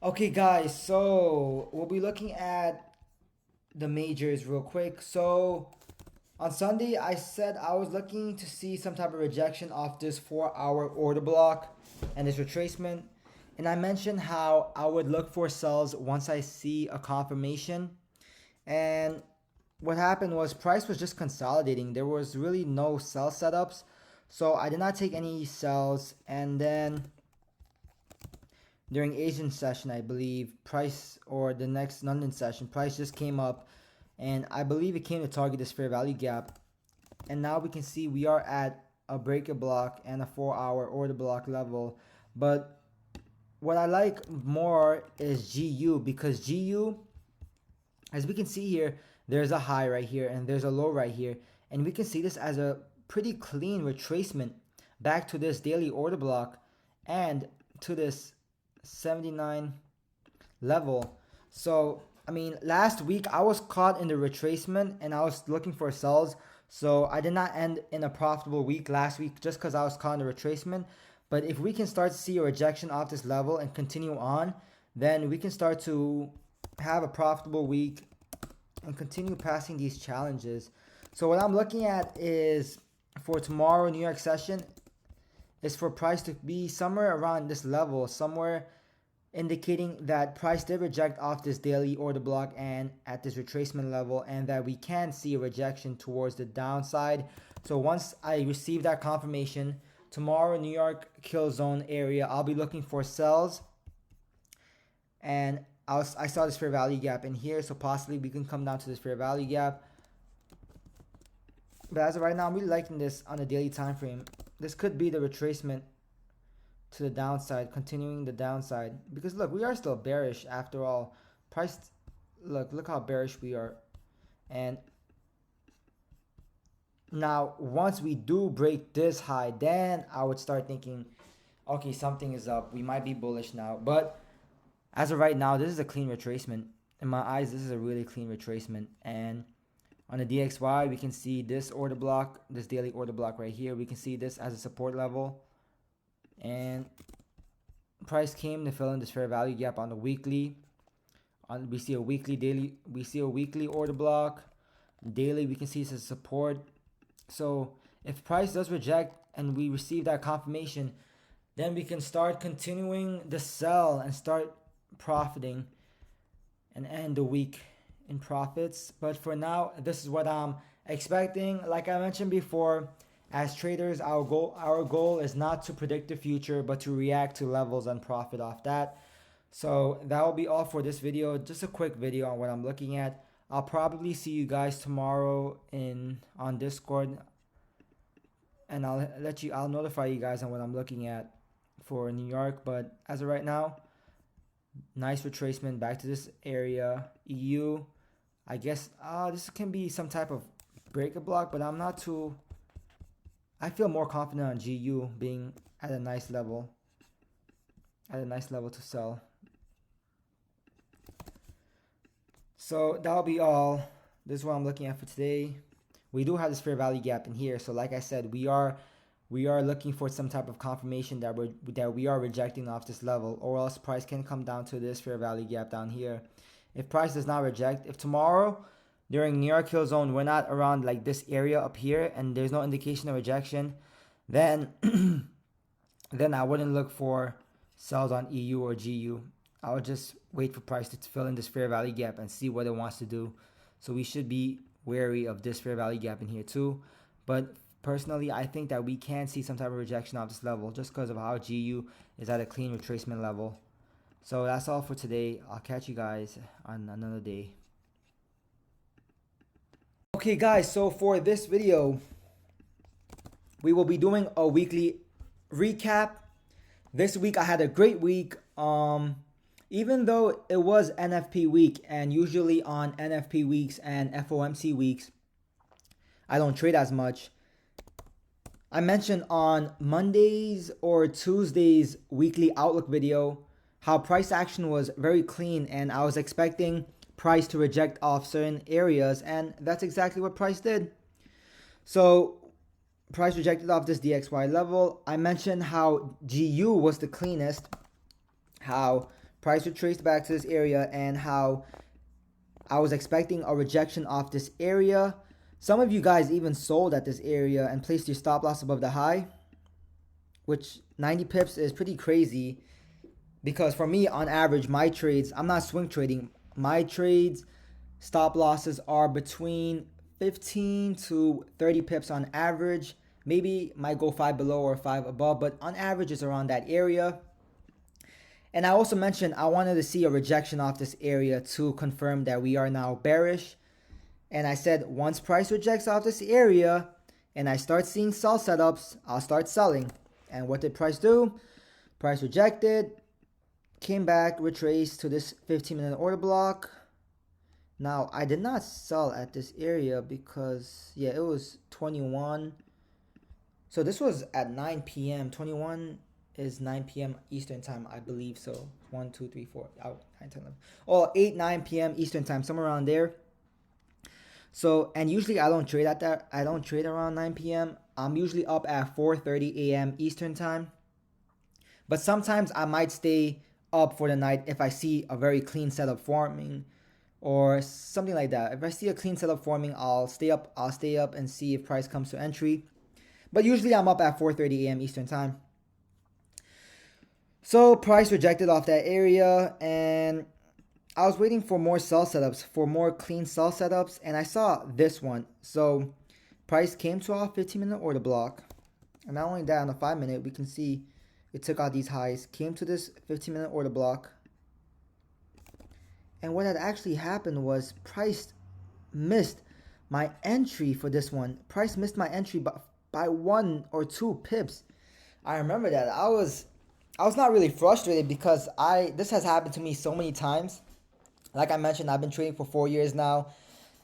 Okay, guys, so we'll be looking at the majors real quick. So on Sunday, I said I was looking to see some type of rejection off this 4 hour order block and this retracement. And I mentioned how I would look for sells once I see a confirmation. And what happened was price was just consolidating. There was really no sell setups. So I did not take any sells. And then during Asian session, I believe, price or the next London session, price just came up, and I believe it came to target this fair value gap. And now we can see we are at a breaker block and a 4 hour order block level. But what I like more is GU, because GU, as we can see here, there's a high right here and there's a low right here, and we can see this as a pretty clean retracement back to this daily order block and to this 79 level. So I mean, last week I was caught in the retracement and I was looking for sells, so I did not end in a profitable week last week just because I was caught in the retracement. But if we can start to see a rejection off this level and continue on, then we can start to have a profitable week and continue passing these challenges. So what I'm looking at is for tomorrow New York session is for price to be somewhere around this level, somewhere indicating that price did reject off this daily order block and at this retracement level, and that we can see a rejection towards the downside. So once I receive that confirmation, tomorrow New York kill zone area, I'll be looking for sells, and I saw this fair value gap in here, so possibly we can come down to this fair value gap. But as of right now, I'm really liking this on the daily time frame. This could be the retracement to the downside, continuing the downside, because look, we are still bearish after all. Price, look how bearish we are. And now once we do break this high, then I would start thinking, okay, something is up, we might be bullish now. But as of right now, this is a clean retracement. In my eyes, this is a really clean retracement. And on the DXY, we can see this order block, this daily order block right here. We can see this as a support level, and price came to fill in this fair value gap on the weekly. We see a weekly order block. Daily, we can see this as support. So if price does reject and we receive that confirmation, then we can start continuing the sell and start profiting and end the week in profits. But for now, this is what I'm expecting. Like I mentioned before, as traders, our goal is not to predict the future, but to react to levels and profit off that. So that will be all for this video. Just a quick video on what I'm looking at. I'll probably see you guys tomorrow on Discord, and I'll notify you guys on what I'm looking at for New York. But as of right now, nice retracement back to this area. EU, I guess this can be some type of breaker block, but I feel more confident on GU being at a nice level to sell. So that'll be all. This is what I'm looking at for today. We do have this fair value gap in here, so like I said, we are looking for some type of confirmation that we are rejecting off this level, or else price can come down to this fair value gap down here. If price does not reject, if tomorrow during New York Hill Zone we're not around like this area up here and there's no indication of rejection, then then I wouldn't look for sells on EU or GU. I would just wait for price to fill in this fair value gap and see what it wants to do. So we should be wary of this fair value gap in here too. But personally, I think that we can see some type of rejection off this level just because of how GU is at a clean retracement level. So that's all for today. I'll catch you guys on another day. Okay guys, so for this video, we will be doing a weekly recap. This week I had a great week. Even though it was NFP week, and usually on NFP weeks and FOMC weeks, I don't trade as much. I mentioned on Monday's or Tuesday's weekly outlook video how price action was very clean, and I was expecting price to reject off certain areas, and that's exactly what price did. So price rejected off this DXY level. I mentioned how GU was the cleanest, how price retraced back to this area and how I was expecting a rejection off this area. Some of you guys even sold at this area and placed your stop loss above the high, which 90 pips is pretty crazy because for me, on average, my trades, I'm not swing trading. My trades stop losses are between 15 to 30 pips on average. Maybe might go 5 below or 5 above, but on average, it's around that area. And I also mentioned I wanted to see a rejection off this area to confirm that we are now bearish. And I said once price rejects off this area and I start seeing sell setups, I'll start selling. And what did price do? Price rejected, came back, retraced to this 15-minute order block. Now, I did not sell at this area because, yeah, it was 21. So this was at 9 p.m. 21 is 9 p.m. Eastern time, I believe. So 1, 2, 3, 4, out 9, 10, 11. Oh, 8, 9 p.m. Eastern time, somewhere around there. So, and usually I don't trade at that. I don't trade around 9 p.m. I'm usually up at 4:30 a.m. Eastern time. But sometimes I might stay up for the night if I see a very clean setup forming or something like that. If I see a clean setup forming, I'll stay up. I'll stay up and see if price comes to entry. But usually I'm up at 4:30 a.m. Eastern time. So price rejected off that area, and I was waiting for more sell setups, for more clean sell setups, and I saw this one. So price came to our 15-minute order block, and not only that, on the 5-minute, we can see it took out these highs, came to this 15-minute order block, and what had actually happened was price missed my entry for this one. Price missed my entry by 1 or 2 pips. I remember that. I was not really frustrated because this has happened to me so many times. Like I mentioned, I've been trading for 4 years now,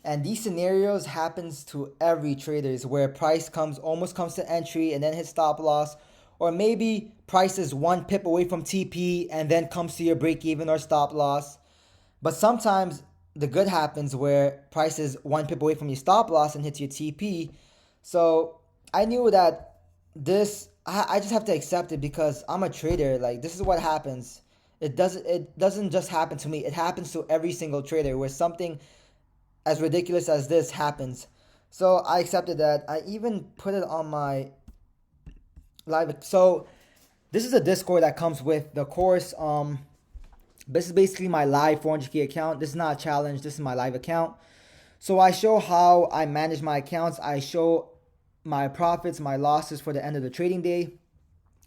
and these scenarios happens to every traders where price almost comes to entry and then hits stop loss, or maybe price is 1 pip away from TP and then comes to your break even or stop loss. But sometimes the good happens where price is 1 pip away from your stop loss and hits your TP. So I knew that I just have to accept it because I'm a trader. Like, this is what happens. It doesn't just happen to me. It happens to every single trader where something as ridiculous as this happens. So I accepted that. I even put it on my live. So this is a Discord that comes with the course. This is basically my live 400K account. This is not a challenge. This is my live account. So I show how I manage my accounts. I show my profits, my losses for the end of the trading day.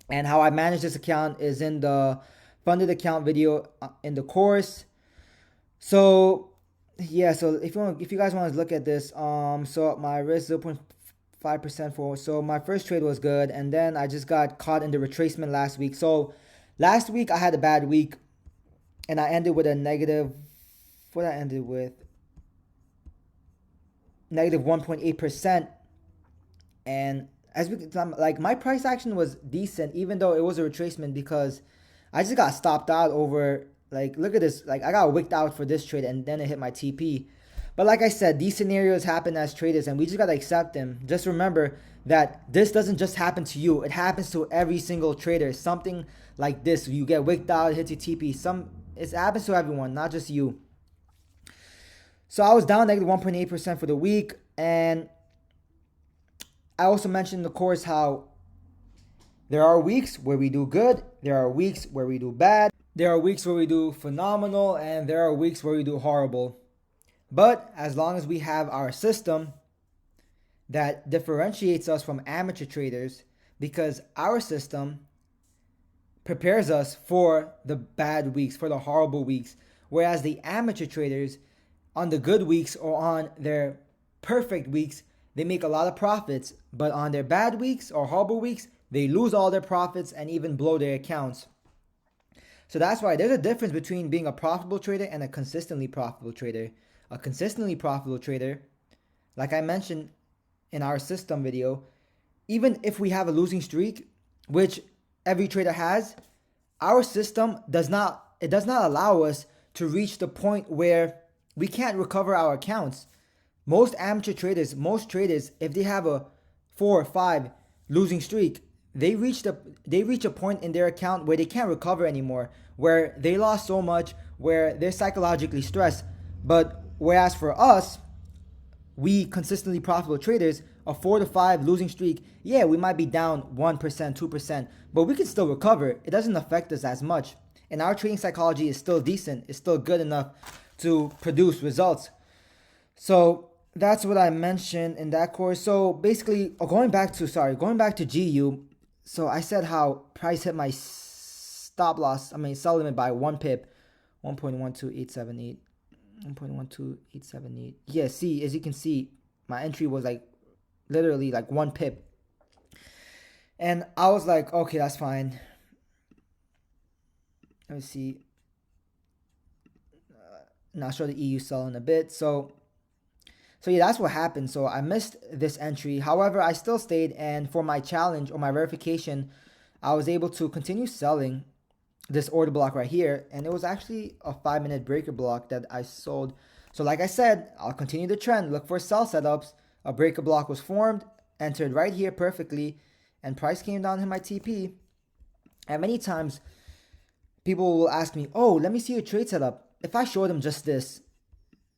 And how I manage this account is in the funded account video in the course. So yeah, so if you guys want to look at this, so my risk 0.5% for, so my first trade was good, and then I just got caught in the retracement last week. So last week I had a bad week, and I ended with a negative. What I ended with negative 1.8%, and as we like, my price action was decent, even though it was a retracement, because I just got stopped out over, like, look at this. Like, I got wicked out for this trade and then it hit my TP. But like I said, these scenarios happen as traders and we just got to accept them. Just remember that this doesn't just happen to you. It happens to every single trader. Something like this. You get wicked out, it hits your TP. It happens to everyone, not just you. So I was down negative 1.8% for the week. And I also mentioned in the course how there are weeks where we do good, there are weeks where we do bad, there are weeks where we do phenomenal, and there are weeks where we do horrible. But as long as we have our system that differentiates us from amateur traders, because our system prepares us for the bad weeks, for the horrible weeks, whereas the amateur traders, on the good weeks or on their perfect weeks, they make a lot of profits, but on their bad weeks or horrible weeks, they lose all their profits and even blow their accounts. So that's why there's a difference between being a profitable trader and a consistently profitable trader. A consistently profitable trader, like I mentioned in our system video, even if we have a losing streak, which every trader has, our system does not allow us to reach the point where we can't recover our accounts. Most amateur traders, most traders, if they have a 4 or 5 losing streak, they reach a point in their account where they can't recover anymore, where they lost so much, where they're psychologically stressed. But whereas for us, we consistently profitable traders, a 4 to 5 losing streak, yeah, we might be down 1%, 2%, but we can still recover. It doesn't affect us as much. And our trading psychology is still decent, it's still good enough to produce results. So that's what I mentioned in that course. So basically, going back to GU. So I said how price hit my sell limit by 1 pip, 1.12878. 1.12878. Yeah, see, as you can see, my entry was like literally like 1 pip. And I was like, okay, that's fine. Let me see. Now I'll show the EU sell in a bit. So yeah, that's what happened. So I missed this entry. However, I still stayed, and for my challenge or my verification, I was able to continue selling this order block right here, and it was actually a 5-minute breaker block that I sold. So like I said, I'll continue the trend, look for sell setups. A breaker block was formed, entered right here perfectly, and price came down in my TP. And many times people will ask me, oh, let me see your trade setup. If I show them just this,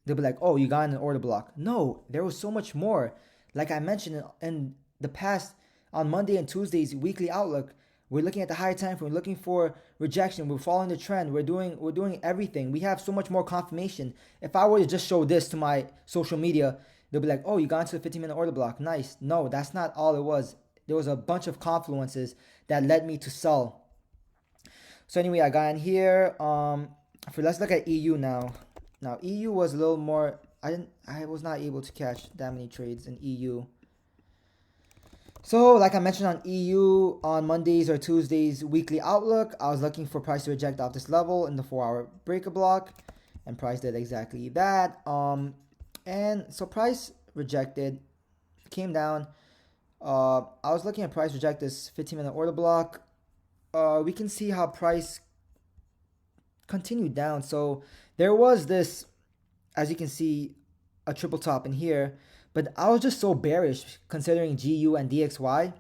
they'll be like, oh, you got an order block. No, there was so much more. Like I mentioned in the past, on Monday and Tuesday's weekly outlook, we're looking at the higher time frame. We're looking for rejection. We're following the trend. We're doing everything. We have so much more confirmation. If I were to just show this to my social media, they'll be like, oh, you got into a 15-minute order block. Nice. No, that's not all it was. There was a bunch of confluences that led me to sell. So anyway, I got in here. Let's look at EU now. Now EU was a little more. I was not able to catch that many trades in EU. So like I mentioned on EU, on Mondays or Tuesdays weekly outlook, I was looking for price to reject off this level in the 4-hour breaker block, and price did exactly that. And so price rejected, came down. I was looking at price reject this 15-minute order block. We can see how price continued down. So there was this, as you can see, a triple top in here, but I was just so bearish considering GU and DXY.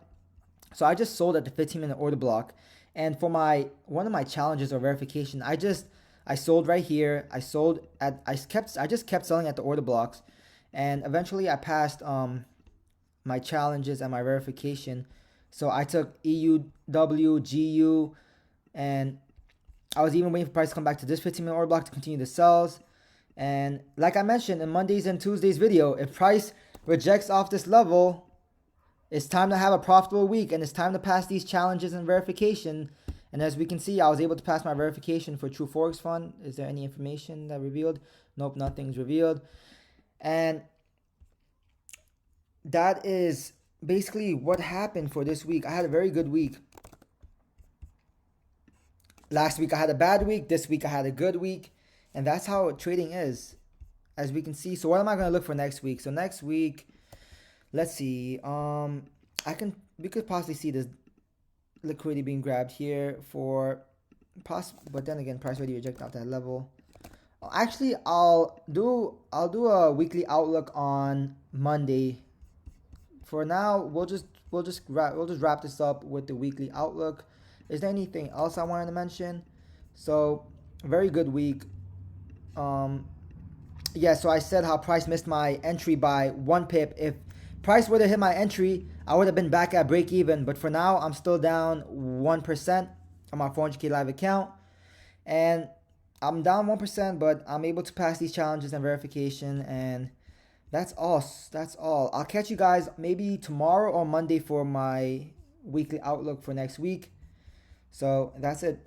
So I just sold at the 15-minute order block. And for one of my challenges or verification, I sold right here. I just kept selling at the order blocks, and eventually I passed my challenges and my verification. So I took EU, W, GU, and I was even waiting for price to come back to this 15-minute order block to continue the sells. And like I mentioned in Mondays and Tuesdays video, if price rejects off this level, it's time to have a profitable week, and it's time to pass these challenges and verification. And as we can see, I was able to pass my verification for True Forex Fund. Is there any information that revealed? Nope, nothing's revealed. And that is basically what happened for this week. I had a very good week. Last week I had a bad week. This week I had a good week. And that's how trading is, as we can see. So what am I going to look for next week? So next week, let's see. We could possibly see this liquidity being grabbed here for but then again, price already rejected off that level. Actually, I'll do a weekly outlook on Monday. For now, we'll just wrap this up with the weekly outlook. Is there anything else I wanted to mention? So very good week. Yeah, so I said how price missed my entry by 1 pip. If price would have hit my entry, I would have been back at break even. But for now, I'm still down 1% on my 400K live account. And I'm down 1%, but I'm able to pass these challenges and verification. And that's all. I'll catch you guys maybe tomorrow or Monday for my weekly outlook for next week. So that's it.